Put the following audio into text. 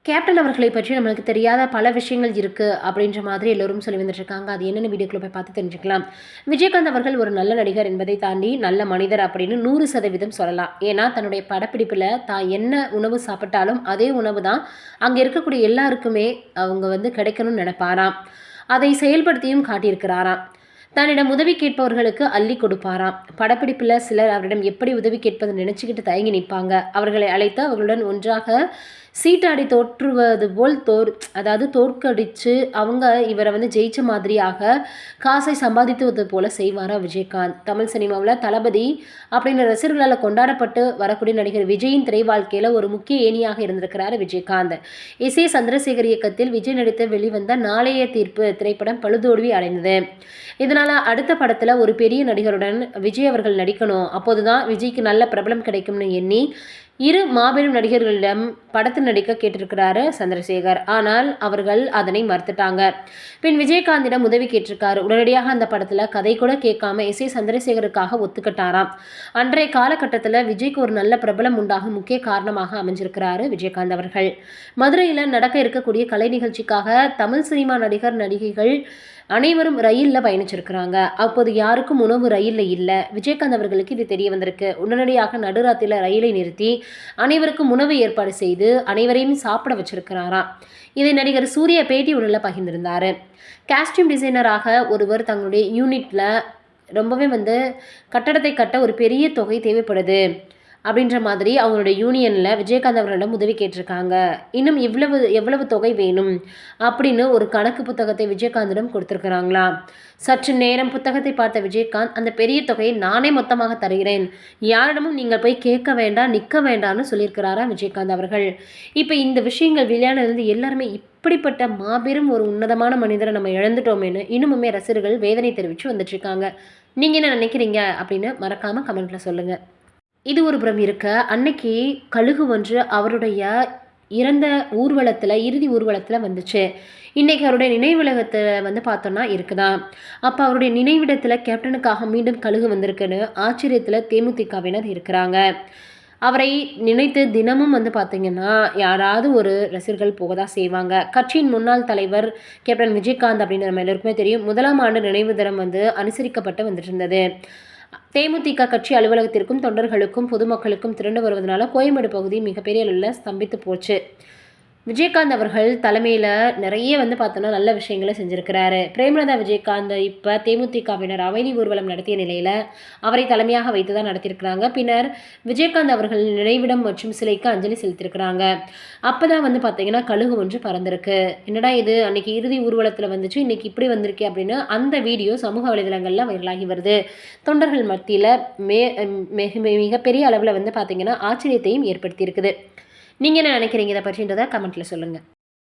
Captain அவர்களை பற்றி நம்மளுக்கு தெரியாத பல விஷயங்கள் இருக்குது அப்படின்ற மாதிரி எல்லோரும் சொல்லி வந்துட்டுருக்காங்க. அது என்னென்ன வீடியோக்குள்ள போய் பார்த்து தெரிஞ்சுக்கலாம். விஜயகாந்த் அவர்கள் ஒரு நல்ல நடிகர் என்பதை தாண்டி நல்ல மனிதர் அப்படின்னு 100% சொல்லலாம். ஏன்னா தன்னுடைய படப்பிடிப்பில் தான் என்ன உணவு சாப்பிட்டாலும் அதே உணவு தான் அங்கே இருக்கக்கூடிய எல்லாருக்குமே அவங்க கிடைக்கணும்னு நினைப்பாராம். அதை செயல்படுத்தியும் காட்டியிருக்கிறாராம். தன்னிடம் உதவி கேட்பவர்களுக்கு அள்ளி கொடுப்பாராம். படப்பிடிப்பில் சிலர் அவரிடம் எப்படி உதவி கேட்பதை நினைச்சுக்கிட்டு தயங்கி நிற்பாங்க. அவர்களை அழைத்து அவர்களுடன் ஒன்றாக சீட்டாடி தோற்றுவது போல் அதாவது தோற்கடிச்சு அவங்க இவரை ஜெயிச்ச மாதிரியாக காசை சம்பாதித்துவது போல செய்வாரா விஜயகாந்த். தமிழ் சினிமாவில் தளபதி அப்படின்னு ரசிகர்களால் கொண்டாடப்பட்டு வரக்கூடிய நடிகர் விஜயின் திரை வாழ்க்கையில் ஒரு முக்கிய ஏணியாக இருந்திருக்கிறார் விஜயகாந்த். இசை சந்திரசேகர் இயக்கத்தில் விஜய் நடித்து வெளிவந்த நாளைய தீர்ப்பு திரைப்படம் பழுதோல்வி அடைந்தது. இதனால் அடுத்த படத்தில் ஒரு பெரிய நடிகருடன் விஜய் அவர்கள் நடிக்கணும், அப்போதுதான் விஜய்க்கு நல்ல பிரபலம் கிடைக்கும்னு எண்ணி இரு மாபெரும் நடிகர்களிடம் படத்தில் நடிக்க கேட்டிருக்கிறாரு சந்திரசேகர். ஆனால் அவர்கள் அதனை மறுத்துட்டாங்க. பின் விஜயகாந்திடம் உதவி கேட்டிருக்காரு. உடனடியாக அந்த படத்தில் கதை கூட கேட்காம இசை சந்திரசேகருக்காக ஒத்துக்கிட்டாராம். அன்றைய காலகட்டத்தில் விஜய்க்கு ஒரு நல்ல பிரபலம் உண்டாக முக்கிய காரணமாக அமைஞ்சிருக்கிறாரு விஜயகாந்த் அவர்கள். மதுரையில் நடக்க இருக்கக்கூடிய கலை நிகழ்ச்சிக்காக தமிழ் சினிமா நடிகைகள் அனைவரும் ரயிலில் பயணிச்சிருக்கிறாங்க. அப்போது யாருக்கும் உணவு ரயிலில் இல்லை. விஜயகாந்த் அவர்களுக்கு இது தெரிய வந்திருக்கு. உடனடியாக நடுராத்திரியில் ரயிலை நிறுத்தி அனைவருக்கும் உணவு ஏற்பாடு செய்து அனைவரையும் சாப்பிட வச்சிருக்கிறாராம். இதை நடிகர் சூர்யா பேட்டி ஒன்றில் பகிர்ந்திருந்தார். காஸ்டியூம் டிசைனராக ஒருவர் தங்களுடைய யூனிட்டில் ரொம்பவே கட்டடத்தை கட்ட ஒரு பெரிய தொகை தேவைப்படுது அப்படின்ற மாதிரி அவங்களுடைய யூனியனில் விஜயகாந்த் அவர்களிடம் உதவி கேட்டிருக்காங்க. இன்னும் எவ்வளவு தொகை வேணும் அப்படின்னு ஒரு கணக்கு புத்தகத்தை விஜயகாந்திடம் கொடுத்துருக்குறாங்களா. சற்று நேரம் புத்தகத்தை பார்த்த விஜயகாந்த், அந்த பெரிய தொகையை நானே மொத்தமாக தருகிறேன், யாரிடமும் நீங்கள் போய் கேட்க வேண்டாம், நிற்க வேண்டாம்னு சொல்லியிருக்கிறாரா விஜயகாந்த் அவர்கள். இப்போ இந்த விஷயங்கள் விளையாடுறது எல்லாருமே இப்படிப்பட்ட மாபெரும் ஒரு உன்னதமான மனிதரை நம்ம இழந்துட்டோமேனு இன்னுமுமே ரசிகர்கள் வேதனை தெரிவித்து வந்துட்டுருக்காங்க. நீங்கள் என்ன நினைக்கிறீங்க அப்படின்னு மறக்காமல் கமெண்ட்டில் சொல்லுங்கள். இது ஒரு புறம் இருக்க, அன்னைக்கு கழுகு ஒன்று அவருடைய இறந்த இறுதி ஊர்வலத்தில் வந்துச்சு. இன்றைக்கி அவருடைய நினைவுலகத்தில் பார்த்தோன்னா இருக்குதான். அப்போ அவருடைய நினைவிடத்தில் கேப்டனுக்காக மீண்டும் கழுகு வந்திருக்குன்னு ஆச்சரியத்தில் தேமுதிகவினர் இருக்கிறாங்க. அவரை நினைத்து தினமும் பார்த்திங்கன்னா யாராவது ஒரு ரசிகர்கள் போக தான் செய்வாங்க. கட்சியின் முன்னாள் தலைவர் கேப்டன் விஜயகாந்த் அப்படின்னு நம்ம எல்லாருக்குமே தெரியும். 1ஆம் ஆண்டு நினைவு தினம் அனுசரிக்கப்பட்டு வந்துட்டு இருந்தது. தேமுதிக கட்சி அலுவலகத்திற்கும் தொண்டர்களுக்கும் பொதுமக்களுக்கும் திரண்டு வருவதனால கோயம்பேடு பகுதி மிகப்பெரிய அளவில் ஸ்தம்பித்து போச்சு. விஜயகாந்த் அவர்கள் தலைமையில் நிறைய பார்த்தோன்னா நல்ல விஷயங்களை செஞ்சுருக்கிறாரு. பிரேமலதா விஜயகாந்த் இப்போ தேமுதிகவினர் அமைதி ஊர்வலம் நடத்திய நிலையில் அவரை தலைமையாக வைத்து தான் நடத்தியிருக்கிறாங்க. பின்னர் விஜயகாந்த் அவர்கள் நினைவிடம் மற்றும் சிலைக்கு அஞ்சலி செலுத்தியிருக்கிறாங்க. அப்போ தான் பார்த்தீங்கன்னா கழுகு ஒன்று பறந்திருக்கு. என்னடா இது, அன்னைக்கு இறுதி ஊர்வலத்தில் வந்துச்சு, இன்னைக்கு இப்படி வந்திருக்கே அப்படின்னு அந்த வீடியோ சமூக வலைதளங்களில் வைரலாகி வருது. தொண்டர்கள் மத்தியில் மிகப்பெரிய அளவில் பார்த்தீங்கன்னா ஆச்சரியத்தையும் ஏற்படுத்தியிருக்குது. நீங்கள் என்ன நினைக்கிறீங்க இதை பற்றின்றதை கமெண்ட்டில் சொல்லுங்கள்.